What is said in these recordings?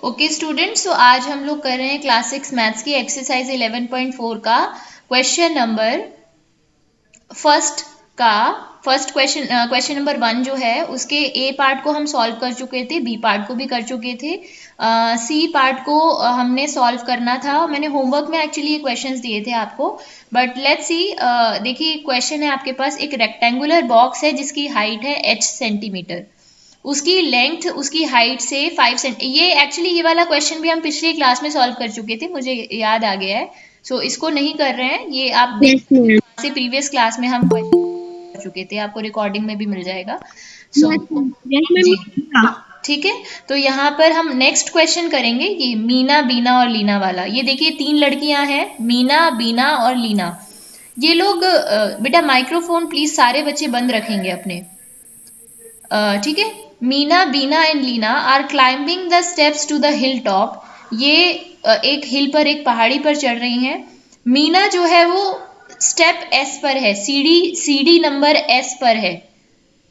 Okay students, तो आज हम लोग कर रहे हैं क्लास 6 मैथ्स की एक्सरसाइज 11.4 का question number first question number 1 जो है उसके ए पार्ट को हम सॉल्व कर चुके थे, बी पार्ट को भी कर चुके थे, सी पार्ट को हमने सॉल्व करना था। मैंने होमवर्क में एक्चुअली ये क्वेश्चंस दिए थे आपको, बट लेट्स सी। देखिए क्वेश्चन है आपके पास, एक रेक्टेंगुलर बॉक्स है जिसकी हाइट है h सेंटीमीटर, उसकी लेंथ उसकी हाइट से 5 सेंटी। ये एक्चुअली ये वाला क्वेश्चन भी हम पिछली क्लास में सॉल्व कर चुके थे, मुझे याद आ गया है। सो इसको नहीं कर रहे हैं, ये आप से प्रीवियस क्लास में हम कर चुके थे, आपको रिकॉर्डिंग में भी मिल जाएगा। सो जी ठीक है, तो यहाँ पर हम नेक्स्ट क्वेश्चन करेंगे ये मीना बीना और लीना वाला। ये देखिए 3 लड़कियां हैं, मीना बीना और लीना। ये लोग बेटा माइक्रोफोन प्लीज सारे बच्चे बंद रखेंगे अपने, ठीक है। Meena Beena and Leena are climbing the steps to the hill top. ये एक हिल पर, एक पहाड़ी पर चढ़ रही हैं। मीना जो है वो स्टेप एस पर है, सीढ़ी नंबर एस पर है,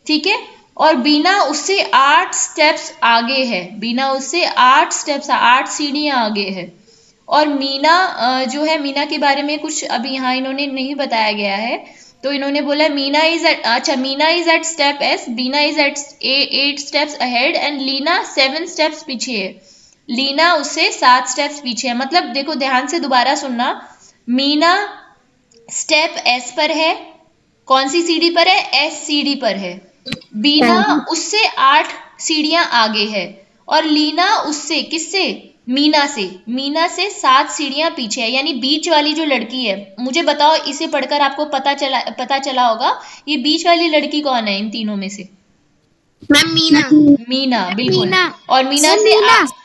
ठीक है। और बीना उससे 8 स्टेप्स आगे है, बीना उससे 8 स्टेप्स 8 सीढ़ियां आगे है। और मीना जो है, मीना के बारे में कुछ अभी यहाँ इन्होंने नहीं बताया गया है, तो इन्होंने बोला मीना इज एट, अच्छा Meena is at steps, Beena is at 8 steps ahead and Leena 7 steps पीछे है। लीना उससे 7 स्टेप्स पीछे है। मतलब देखो ध्यान से दोबारा सुनना, मीना स्टेप एस पर है, कौन सी सीढ़ी पर है? एस सीढ़ी पर है। बीना उससे 8 सीढ़ियां आगे है, और लीना उससे, किससे? मीना से 7 सीढ़ियां पीछे है। यानी बीच वाली जो लड़की है, मुझे बताओ इसे पढ़कर आपको पता चला होगा ये बीच वाली लड़की कौन है इन तीनों में से? मैम मीना, बिल्कुल। और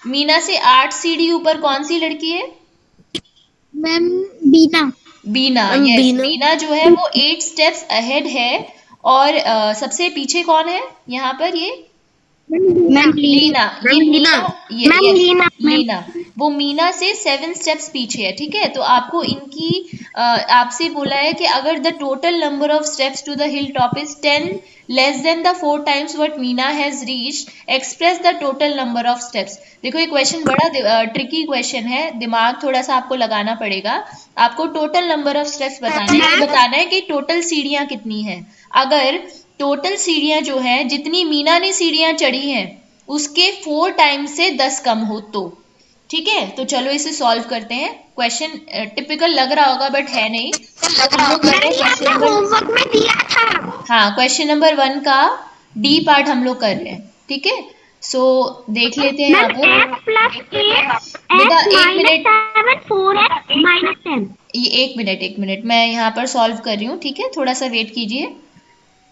मीना से 8 सीढ़ी ऊपर कौन सी लड़की है? मैम बीना, यस। बीना जो है वो 8 स्टेप्स अहेड है, और सबसे पीछे कौन है यहाँ पर? ये लीना। लीना वो मीना से 7 स्टेप्स पीछे है, ठीक है। तो आपको इनकी आपसे बोला है कि अगर the total number of steps to the hill top is 10 less than the 4 times what Meena has reached, express the total number of steps. देखो ये क्वेश्चन बड़ा ट्रिकी क्वेश्चन है, दिमाग थोड़ा सा आपको लगाना पड़ेगा। आपको टोटल नंबर ऑफ स्टेप्स बताना है कि टोटल सीढ़ियां कितनी है। अगर टोटल सीढ़ियां जो है, जितनी मीना ने सीढ़ियां चढ़ी हैं उसके 4 टाइम्स से 10 कम हो तो, ठीक है। तो चलो इसे सॉल्व करते हैं। क्वेश्चन टिपिकल लग रहा होगा बट है नहीं। हाँ, क्वेश्चन नंबर 1 का डी पार्ट हम लोग कर रहे हैं, ठीक है। सो देख लेते हैं यहाँ पर। बेटा एक मिनट मैं यहाँ पर सॉल्व कर रही हूँ, ठीक है, थोड़ा सा वेट कीजिए।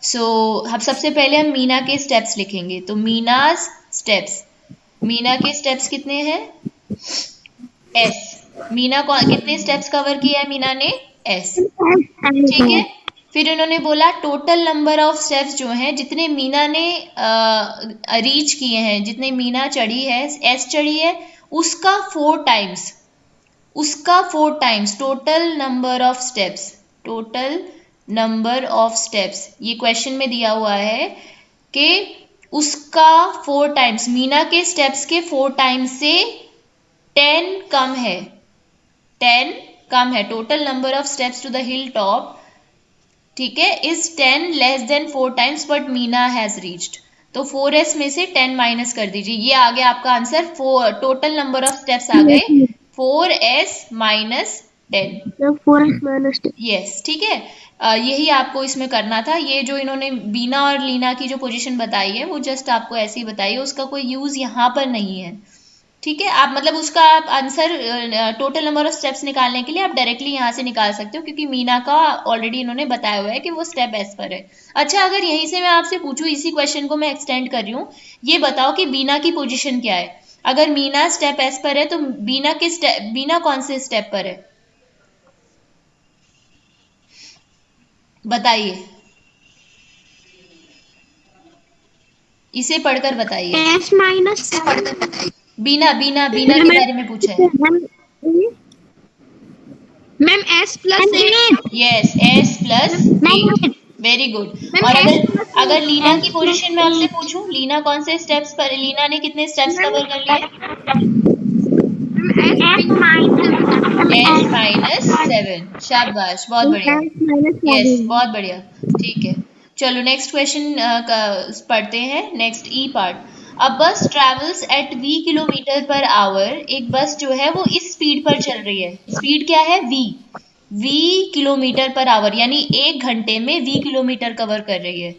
सो हम सबसे पहले हम मीना के स्टेप्स लिखेंगे। तो मीना के स्टेप्स कितने हैं? एस। मीना को कितने स्टेप्स कवर किया है मीना ने? एस, ठीक है। फिर उन्होंने बोला टोटल नंबर ऑफ स्टेप्स जो हैं, जितने मीना ने रीच किए हैं, जितने मीना चढ़ी है, एस चढ़ी है, उसका 4 times total number of steps. ये क्वेश्चन में दिया हुआ है कि उसका 4 टाइम्स, मीना के स्टेप्स के 4 टाइम्स से 10 कम है। Total number of steps to the hill top, ठीक है, is 10 less than 4 times but Meena has reached. तो 4s में से 10 माइनस कर दीजिए, ये आ गया आपका answer. Total number of steps आ गए 4s माइनस 10। यस, ठीक है। यही आपको इसमें करना था। ये जो इन्होंने बीना और लीना की जो पोजीशन बताई है वो जस्ट आपको ऐसे ही बताई है, उसका कोई यूज यहाँ पर नहीं है, ठीक है। आप मतलब उसका आप answer total number of steps निकालने के लिए आप डायरेक्टली यहाँ से निकाल सकते हो, क्योंकि मीना का ऑलरेडी इन्होंने बताया हुआ है कि वो स्टेप एस पर है। अच्छा, अगर यहीं से मैं आपसे पूछूं, इसी क्वेश्चन को मैं एक्सटेंड कर रही हूँ, ये बताओ कि बीना की पोजीशन क्या है? अगर मीना स्टेप एस पर है तो बीना कौन से स्टेप पर है? बताइए, इसे पढ़कर बताइए। एस माइनस बीना के बारे में पूछा है ma'am. S plus 8। Yes, S plus 8, very good. और अगर लीना की पोजीशन में आपसे पूछूं, लीना कौन से स्टेप्स पर, लीना ने कितने स्टेप्स कवर कर लिए? S-7। शाबाश, बहुत बढ़िया। यस, बहुत बढ़िया। ठीक है, चलो नेक्स्ट क्वेश्चन पढ़ते हैं। नेक्स्ट ई पार्ट। अ बस travels eight v kilometre per hour. एक बस जो है वो इस स्पीड पर चल रही है। स्पीड क्या है? v किलोमीटर पर आवर, यानी 1 घंटे में v किलोमीटर कवर कर रही है।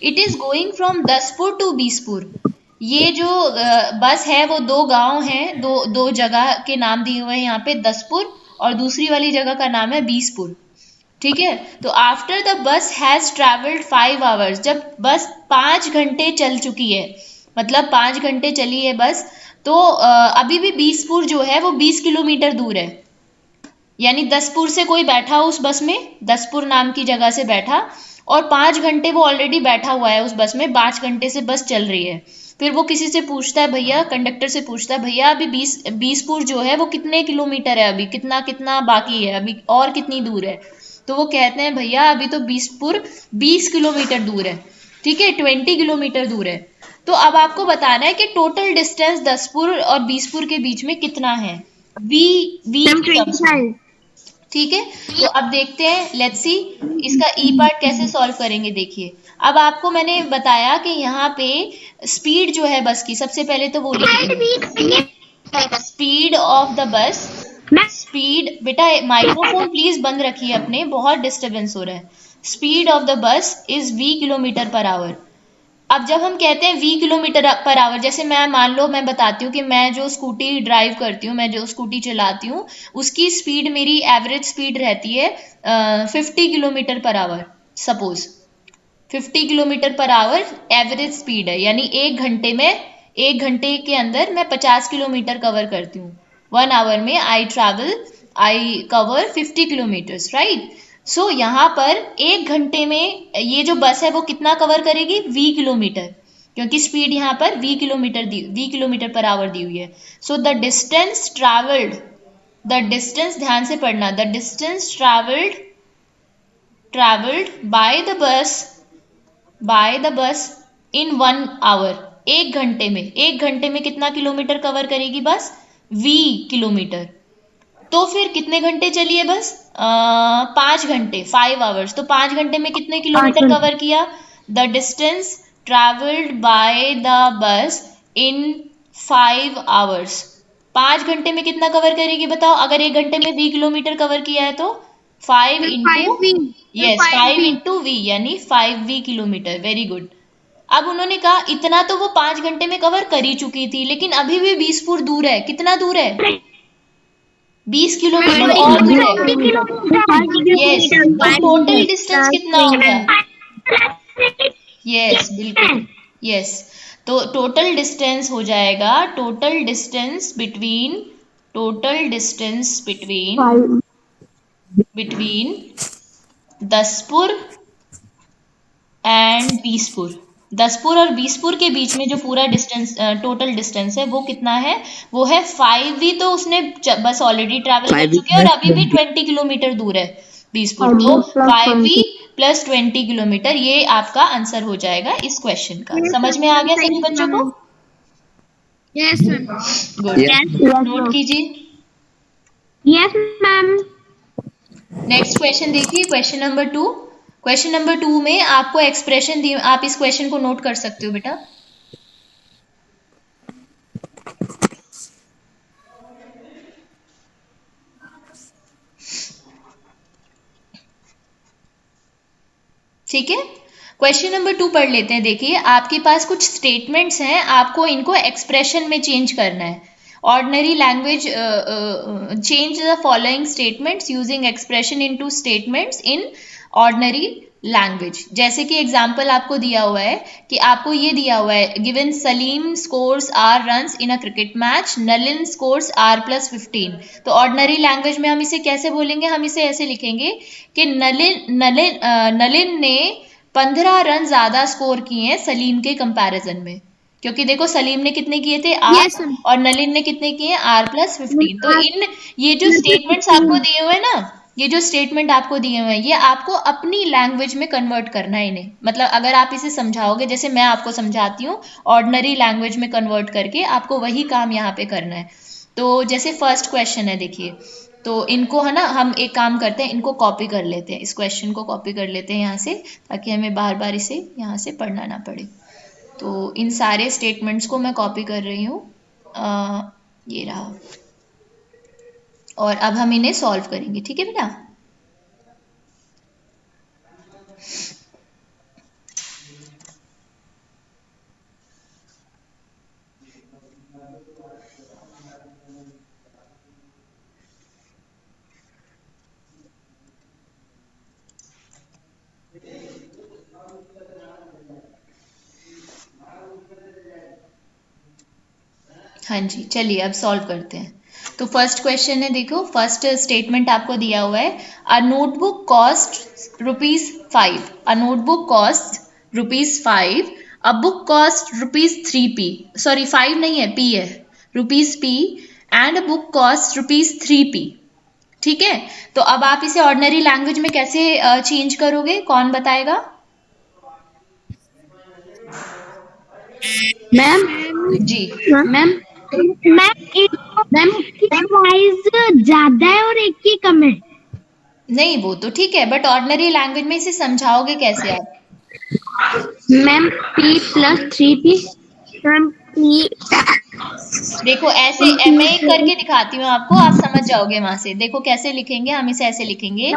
It is going from Daspur to Beespur. ये जो बस है वो दो गांव हैं, दो दो जगह के नाम दिए हुए हैं यहाँ पे, दसपुर और दूसरी वाली जगह का नाम है बीसपुर। ठीक है, तो after the bus has travelled 5 hours, जब बस 5 घंटे चल चुकी है, मतलब 5 घंटे चली है बस, तो अभी भी बीसपुर जो है वो 20 किलोमीटर दूर है। यानी दसपुर से कोई बैठा उस बस में, दसपुर नाम की जगह से बैठा, और 5 घंटे वो ऑलरेडी बैठा हुआ है उस बस में, 5 घंटे से बस चल रही है। फिर वो किसी से पूछता है, भैया कंडक्टर से पूछता है, भैया अभी बीसपुर जो है वो कितने किलोमीटर है, अभी कितना कितना बाकी है, अभी और कितनी दूर है? तो वो कहते हैं, भैया अभी तो बीसपुर 20 किलोमीटर दूर है। ठीक है, 20 किलोमीटर दूर है। तो अब आपको बताना है कि टोटल डिस्टेंस दसपुर और बीसपुर के बीच में कितना है, वी वी के टर्म्स में। ठीक है, तो अब देखते हैं, लेट्स सी इसका ई पार्ट कैसे सॉल्व करेंगे। देखिए, अब आपको मैंने बताया कि यहाँ पे स्पीड जो है बस की, सबसे पहले तो वो लिखेंगे, speed of the bus. Speed, बेटा माइक्रोफोन प्लीज बंद रखिए अपने, बहुत डिस्टरबेंस हो रहा है। Speed of the bus is v kilometre per hour. अब जब हम कहते हैं 20 किलोमीटर पर आवर, जैसे मैं मान लो मैं बताती हूँ कि मैं जो स्कूटी ड्राइव करती हूँ, मैं जो स्कूटी चलाती हूँ, उसकी स्पीड, मेरी एवरेज स्पीड रहती है 50 kilometre per hour. Suppose 50 kilometre per hour average speed है, यानी 1 घंटे में, 1 घंटे के अंदर मैं 50 किलोमीटर कवर करती हूँ। 1 आवर में आई कवर 50 किलोमीटर्स, राइट। सो यहाँ पर 1 घंटे में ये जो बस है वो कितना कवर करेगी? v किलोमीटर, क्योंकि स्पीड यहाँ पर v किलोमीटर पर आवर दी हुई है। So the distance travelled, the distance, ध्यान से पढ़ना, the distance travelled by the bus in 1 our. 1 घंटे में, 1 घंटे में कितना किलोमीटर कवर करेगी बस? v kilometre. तो फिर कितने घंटे चली है बस? 5 घंटे, 5 आवर्स। तो 5 घंटे में कितने किलोमीटर कवर किया? The distance travelled by the bus in 5 hours. 5 घंटे में कितना कवर करेगी बताओ? अगर 1 घंटे में 20 किलोमीटर कवर किया है तो 5 v, यानी 5v किलोमीटर। Very good. अब उन्होंने कहा इतना तो वो 5 घंटे में कवर कर ही चुकी थी, लेकिन अभी भी बीसपुर दूर है। कितना दूर है? 20 किलोमीटर और दूर है। यस, तो टोटल डिस्टेंस कितना होगा? यस, बिल्कुल, यस। तो टोटल डिस्टेंस हो जाएगा, total distance between Daspur and Beespur. Daspur और बीसपुर के बीच में जो पूरा डिस्टेंस, टोटल डिस्टेंस है वो कितना है? वो है 5v। तो उसने बस ऑलरेडी ट्रैवल कर चुकी है और अभी भी 20 किलोमीटर दूर है बीसपुर। तो 5v प्लस 20 किलोमीटर, ये आपका आंसर हो जाएगा इस क्वेश्चन का। समझ में आ गया सभी बच्चों को? Yes ma'am. गुड, नोट कीजिए। Yes ma'am. नेक्स्ट क्वेश्चन देखिए, क्वेश्चन नंबर 2। क्वेश्चन नंबर 2 में आपको एक्सप्रेशन दी, आप इस क्वेश्चन को नोट कर सकते हो बेटा। ठीक है, क्वेश्चन नंबर 2 पढ़ लेते हैं। देखिए, आपके पास कुछ स्टेटमेंट्स हैं, आपको इनको एक्सप्रेशन में चेंज करना है। Ordinary language, change the following statements using expression into statements in ordinary language. जैसे कि एग्जाम्पल आपको दिया हुआ है कि आपको ये दिया हुआ है, given Salim scores R runs in a cricket match, Nalin scores R+15। तो ऑर्डिनरी लैंग्वेज में हम इसे कैसे बोलेंगे? हम इसे ऐसे लिखेंगे कि नलिन ने 15 रन ज्यादा स्कोर किए हैं सलीम के कंपैरिजन में। क्योंकि देखो सलीम ने कितने किए थे? Yes, R, और नलिन ने कितने किए? R+15। तो इन ये जो स्टेटमेंट्स आपको दिए हुए हैं ना, ये जो स्टेटमेंट आपको दिए हुए हैं, ये आपको अपनी लैंग्वेज में कन्वर्ट करना है इन्हें। मतलब अगर आप इसे समझाओगे, जैसे मैं आपको समझाती हूँ, ऑर्डिनरी लैंग्वेज में कन्वर्ट करके आपको वही काम यहाँ पे करना है। तो जैसे फर्स्ट क्वेश्चन है देखिए, तो इनको है ना, हम एक काम करते हैं, इनको कॉपी कर लेते हैं, इस क्वेश्चन को कॉपी कर लेते हैं यहाँ से, ताकि हमें बार बार इसे यहाँ से पढ़ना ना पड़े। तो इन सारे स्टेटमेंट्स को मैं कॉपी कर रही हूँ, ये रहा। और अब हम इन्हें सॉल्व करेंगे, ठीक है बेटा। हाँ जी, चलिए अब सॉल्व करते हैं। तो फर्स्ट क्वेश्चन है, देखो फर्स्ट स्टेटमेंट आपको दिया हुआ है, a notebook cost ₹5, a notebook cost ₹5, a book cost ₹3p, sorry 5 नहीं है, p है, ₹p, and a book cost ₹3p। ठीक है, तो अब आप इसे ऑर्डिनरी लैंग्वेज में कैसे चेंज करोगे, कौन बताएगा? मैम जी। मैम मैम एक मैम की प्राइस ज्यादा है और एक की कम है। नहीं वो तो ठीक है, बट ऑर्डिनरी लैंग्वेज में इसे समझाओगे कैसे आप? Ma'am P+3P। Ma'am P। देखो ऐसे मैं एक करके दिखाती हूँ आपको, आप समझ जाओगे वहां से। देखो कैसे लिखेंगे हम इसे, ऐसे लिखेंगे,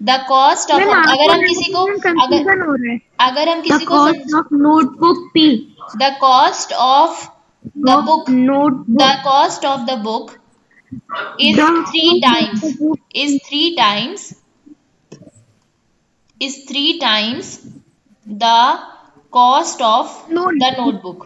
द कॉस्ट ऑफ, मैम अगर आपको हम किसी को, अगर कंफ्यूजन हो रहा है। अगर हम द किसी को cost of notebook P। The cost of the of book, the notebook cost of the book the is three cost of times the book is three times is three times the cost of the notebook notebook।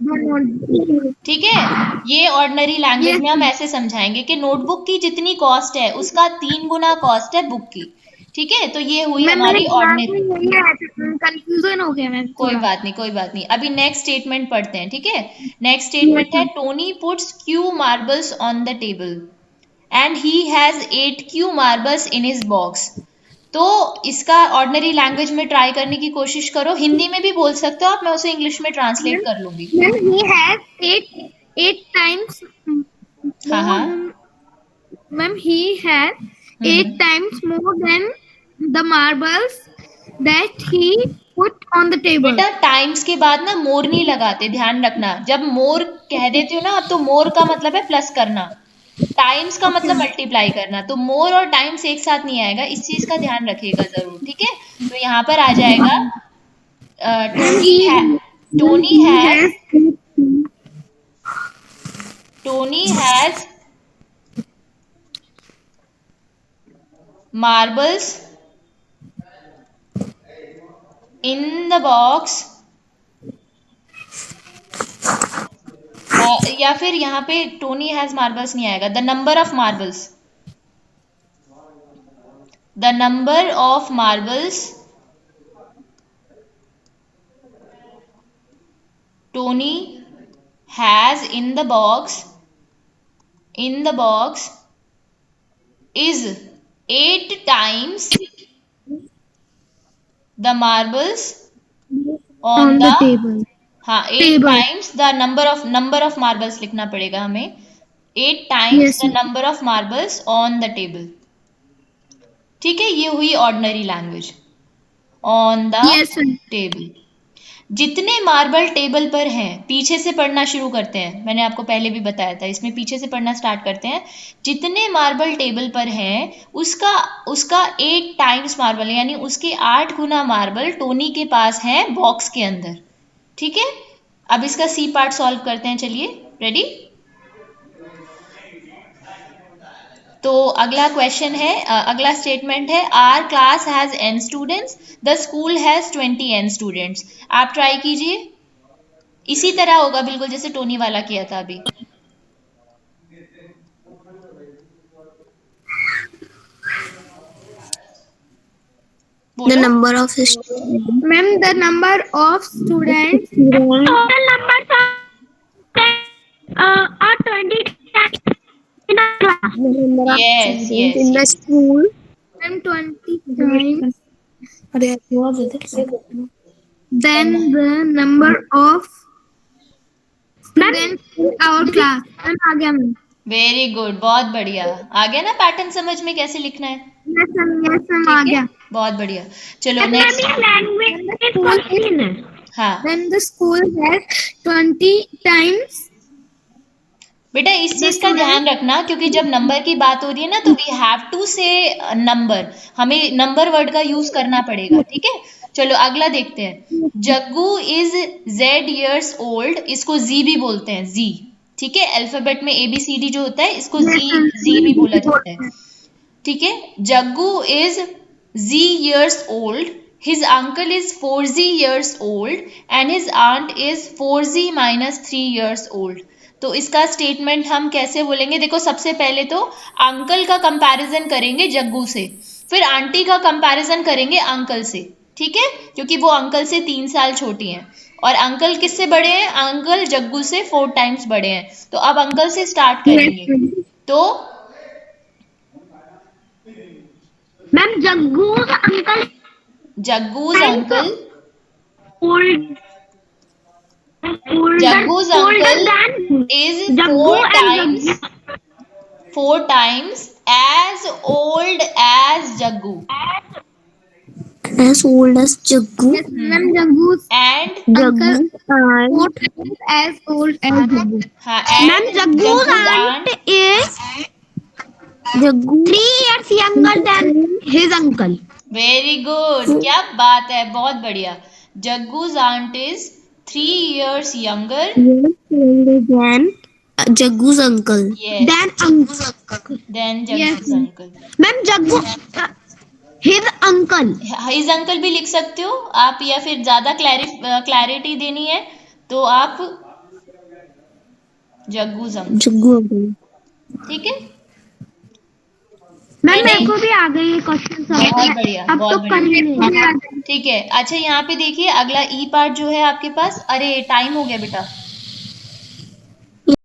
The notebook. ठीक है, ये ordinary language yes में हम ऐसे समझाएंगे कि notebook की जितनी कॉस्ट है उसका 3 गुना कॉस्ट है बुक की। ठीक है, तो ये हुई मैम मेरे हमारी दिमाग में ऑर्डिनरी। यही आया था, कंफ्यूजन हो गया मैम कोई थोड़ा। बात नहीं, कोई बात नहीं, अभी नेक्स्ट स्टेटमेंट पढ़ते हैं। ठीक है, नेक्स्ट यस स्टेटमेंट है, Tony puts Q marbles on the table and he has 8 Q marbles in his box. तो इसका ऑर्डिनरी लैंग्वेज में ट्राई करने की कोशिश करो, हिंदी में भी बोल सकते हो आप, मैं उसे इंग्लिश में ट्रांसलेट मैम। कर लूंगी। Ma'am he has eight times हाँ more हाँ। than ma'am he has eight hmm. times more than the marbles that he put on the table। बेटा टाइम्स के बाद ना मोर नहीं लगाते, ध्यान रखना, जब मोर कह देती हूँ ना अब, तो मोर का मतलब है प्लस करना, टाइम्स का ओके मतलब मल्टीप्लाई करना, तो मोर और टाइम्स एक साथ नहीं आएगा, इस चीज का ध्यान रखिएगा जरूर। ठीक है, तो यहाँ पर आ जाएगा, मैम टोनी है, Tony he has, has Tony has marbles in the box, या फिर यहाँ पे टोनी हैज मार्बल्स नहीं आएगा, the number of marbles, the number of marbles Tony has in the box is 8 times the marbles on on the, the table हाँ 8 table। times the number of marbles लिखना पड़ेगा हमें, 8 times yes the number of marbles on the table। ठीक है, ये हुई ordinary language, on the yes table. जितने marble table पर हैं, पीछे से पढ़ना शुरू करते हैं, मैंने आपको पहले भी बताया था, इसमें पीछे से पढ़ना स्टार्ट करते हैं। जितने मार्बल टेबल पर हैं उसका उसका 8 टाइम्स मार्बल, यानी उसके 8 गुना मार्बल टोनी के पास हैं बॉक्स के अंदर। ठीक है, अब इसका सी पार्ट सॉल्व करते हैं, चलिए, रेडी। तो अगला क्वेश्चन है, अगला स्टेटमेंट है, our class has n students, the school has 20 n students. आप ट्राई कीजिए, इसी तरह होगा बिल्कुल जैसे टोनी वाला किया था अभी, the बोलो। number of students ma'am the number of students total numbers are 20 in a class। the number of yes students yes in the yes. school ma'am 20 times then the number of students in our class। Ma'am आ गया ma'am. Very good, बहुत बढ़िया। आ गया ना pattern समझ में कैसे लिखना है? यस आ ठीक है, गया। बहुत बढ़िया। चलो मैम नेक्स्ट। ये लैंग्वेज क्वेश्चन है। हाँ When the school has 20 times बेटा, इस the चीज का student ध्यान रखना, क्योंकि जब नंबर की बात हो रही है ना तो वी हैव टू से नंबर, हमें नंबर वर्ड का यूज करना पड़ेगा। ठीक है, चलो अगला देखते हैं। Jaggu is Z years old, इसको जी भी बोलते हैं, जी। ठीक है, अल्फाबेट में ABCD जो होता है इसको जी, जी भी बोला जाता है। ठीक है, Jaggu is Z years old, his uncle is 4Z years old and his aunt is 4Z minus 3 years old। तो इसका स्टेटमेंट हम कैसे बोलेंगे? देखो, सबसे पहले तो अंकल का कंपैरिजन करेंगे जग्गू से, फिर आंटी का कंपैरिजन करेंगे अंकल से। ठीक है, क्योंकि वो अंकल से 3 साल छोटी हैं, और अंकल किससे बड़े हैं? अंकल जग्गू से 4 टाइम्स बड़े हैं। तो अब अंकल से स्टार्ट करेंगे। तो मैम जग्गू's uncle Jaggu's times uncle old Jaggu's older uncle than is Jaggu and Jaggu. 4 times as old as Jaggu. As old as Jaggu. Yes, ma'am. Jaggu's And uncle and 4 times as old as Jaggu. Ma'am, and Jaggu's Jaggu's aunt aunt. is Jaggu 3 years younger than his uncle. Very good, क्या बात है, बहुत बढ़िया। Jaggu's aunt is 3 years younger. Younger than Jaggu's uncle. Yes, Than uncle. then Yes. Jaggu's uncle. Ma'am, Jaggu, his uncle. His uncle भी लिख सकते हो आप, या फिर ज्यादा क्लैरिटी देनी है तो आप Jaggu's uncle। Jaggu uncle. ठीक है, मैम या मेरे नहीं? को भी आ गई ये क्वेश्चन बहुत बढ़िया, अब बहुत तो कर बढ़िया। लेंगे। ठीक है, अच्छा यहाँ पे देखिए, अगला ई पार्ट जो है आपके पास। अरे टाइम हो गया बेटा।